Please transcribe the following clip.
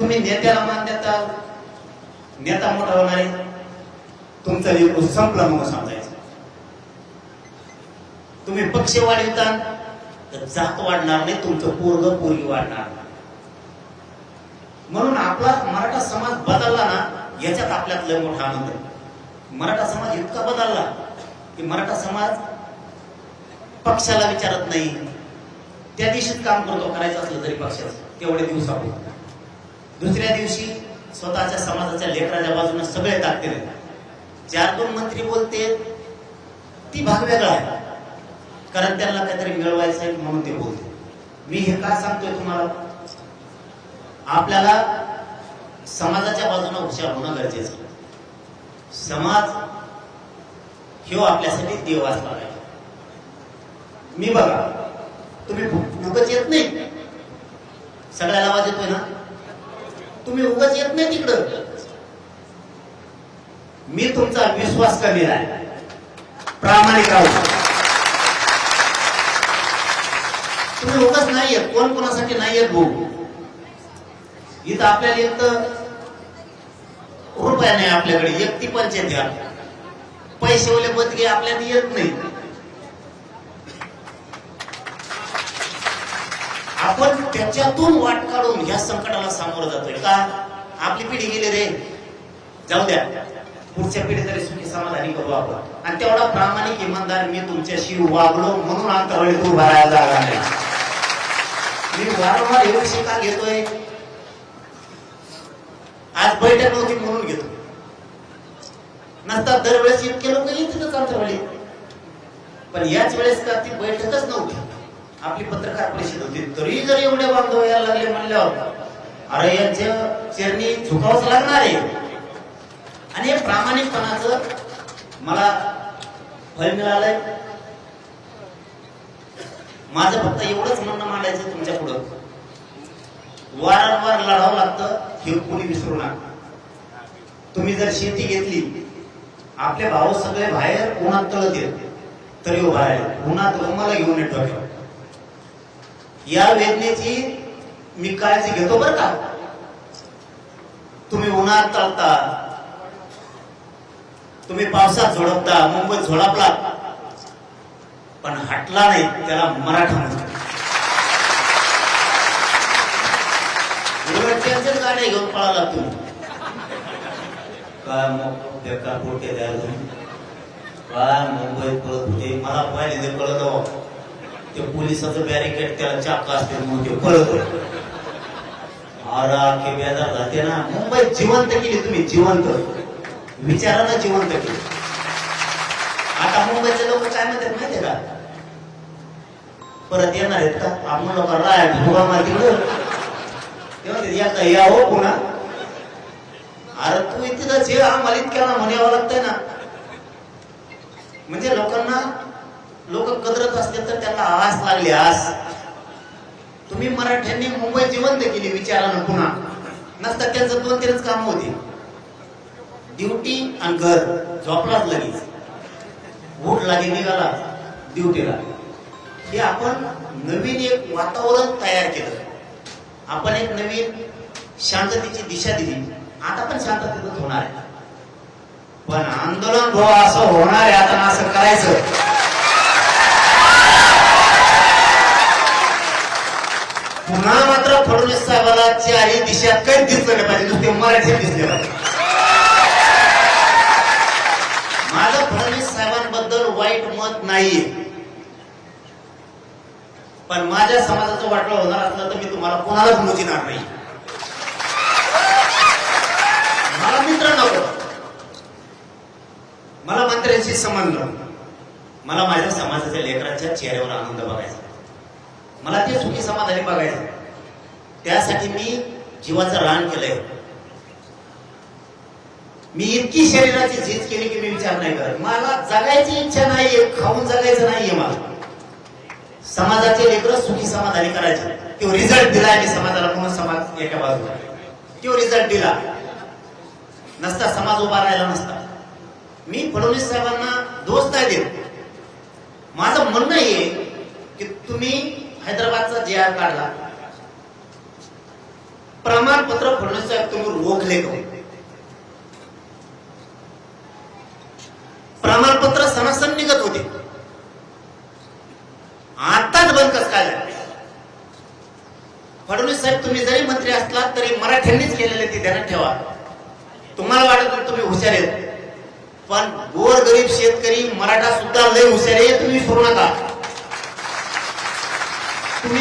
तुम्ही नेत्याला मान देता, नेता मोठा होणार आहे, तुमचं लेकरू संपलं म्हणून समजायचं. तुम्ही पक्ष वाढविता तर जात वाढणार नाही, तुमचं पोरग पोरगी वाढणार. म्हणून आपला मराठा समाज बदलला ना, याच्यात आपल्यात लय मोठा आनंद आहे. मराठा समाज इतका बदलला की मराठा समाज पक्षाला विचारत नाही, त्या दिवशीच काम करतो, करायचं असलं तरी पक्षाचं तेवढे दिवसापूर्वी. दुसऱ्या दिवशी स्वतःच्या समाजाच्या लेकराच्या बाजूने सगळे टाकते. 4-2 मंत्री बोलते ती भाग वेगळा आहे, कारण त्यांना काहीतरी मिळवायचं आहे म्हणून ते बोलते. मी हे का सांगतोय तुम्हाला, आपल्याला समाजाच्या बाजूने हुशार होणं गरजेचं. समाज हे आपल्यासाठी देव असला आहे. मी बघा, तुम्ही उगाच येत नाही, सगळ्याला आवाज येतोय ना, तुम्ही उगाच येत नाही तिकडं. मी तुमचा विश्वास कमी आहे, प्रामाणिक राहू. तुम्ही उगाच नाही येत, कोण कोणासाठी नाही येत भाऊ. इथं आपल्याला एक तर रुपया नाही आपल्याकडे, एक ती पंचायत पैसे ओले बदगे आपल्याला येत नाही. आपण त्याच्यातून वाट काढून ह्या संकटाला सामोरं जातोय का. आपली पिढी गेली रे, जाऊ द्या, पुढच्या पिढी तरी सुखी समाधानी करू आपण. आणि तेवढा प्रामाणिक इमानदार मी तुमच्याशी वागलो म्हणून अंतराळीत उभा राहायला जागा नाही. मी वारंवार हे विषय का घेतोय, आज बैठक नव्हती म्हणून घेतो, नसतात दरवेळेस इतके लोक येतीलच अंतराळी. पण याच वेळेस का ती बैठकच नव्हती, आपली पत्रकार परिषद होती, तरी जर एवढे बांधव यायला लागले म्हणल्यावर अरे यांच्या चरणी झुकावंच लागणार आहे. आणि हे प्रामाणिकपणाचं मला फळ मिळालंय. माझं फक्त एवढंच म्हणणं मांडायचं तुमच्या पुढं, वारंवार लढावं लागतं हे कोणी विसरू नका. तुम्ही जर शेती घेतली, आपले भाऊ सगळे बाहेर उन्हात तळत येत तरी उभा राहिले, उन्हात मला घेऊन येतो. या वेदनेची मी काळजी घेतो बरं का. तुम्ही उन्हात तळता, तुम्ही पावसात झोडपता, मुंबईत झोडपला, पण हटला नाही त्याला मराठा म्हणतात. गाड्या घेऊन पळाला तुम्ही काय बेकार पोटे द्यायला तुम्ही काय मुंबईत पळत होते. मला पाहिले ते कळत, ते पोलिसाचं बॅरिकेड त्याला चाक असते म्हणून ते पळत होते. अरे बेजार जाते ना. मुंबईत जिवंत केली तुम्ही, जिवंत विचारानं जिवंत केली. आता मुंबईचे लोक काय म्हणतात माहितीये का, परत येणार आहेत का आपण लोक राय भुगा मारतील तेव्हा या हो पुन्हा. अरे तू इतकंच हे आम्हाला इतक्याला म्हणावं लागतंय ना. म्हणजे लोकांना लोक कदरत असले तर त्यांना आस लागली, आस. तुम्ही मराठ्यांनी मुंबई जिवंत केली विचारानं पुन्हा, नसतात त्यांचं 2-3च काम होते, ड्युटी आणि घर. झोपलाच लगेच, उठ लागे निघाला ड्युटीला. हे आपण नवीन एक वातावरण तयार केलं, आपण एक नवीन शांततेची दिशा दिली. आता पण शांततेतच होणार आहे, पण आंदोलन भाऊ असं होणार आहे आता, असं करायचं. पुन्हा मात्र फडणवीस साहेबाला चारही दिशात काही दिसलं नाही पाहिजे, नुसते मराठी दिसले पाहिजे. माझं फडणवीस साहेबांबद्दल वाईट मत नाहीये, पण माझ्या समाजाचं वाटलं होणार असलं तर मी तुम्हाला कोणालाच मुचिणार नाही. मला मित्र नको, मला मंत्र्यांशी संबंध, मला माझ्या समाजाच्या लेकरांच्या चेहऱ्यावर आनंद बघायचा, मला ते सुखी समाधानी बघायचं. त्यासाठी मी जीवाचं रान केलंय. मी इतकी शरीराची झीज केली की मी विचार नाही करत. मला जगायची इच्छा नाहीये, खाऊन जगायचं नाहीये. मला समाजाचे लेकरं सुखी समाधानी करायचे. तो रिझल्ट दिलाय मी समाजाला, म्हणून समाज एका बाजूला तो रिझल्ट दिला नसता समाज उभा राहिला नसता. मी फडणवीस साहेबांना दोष नाही देत. माझं म्हणणं आहे की तुम्ही हैदराबादचा जे आर काढला, प्रमाणपत्र फडणवीस साहेब तुम्ही रोखले का? प्रमाणपत्र सणासण निघत होते, आताच बंद कस काय झाले? फडणवीस साहेब तुम्ही जरी मंत्री असलात तरी मराठ्यांनीच केलेले ते ध्यानात ठेवा. तुम्हाला वाटत तुम्ही हुशार आहेत, पण गोरगरीब शेतकरी मराठा सुद्धा लय हुशार आहे, तुम्ही विसरू नका. तुम्ही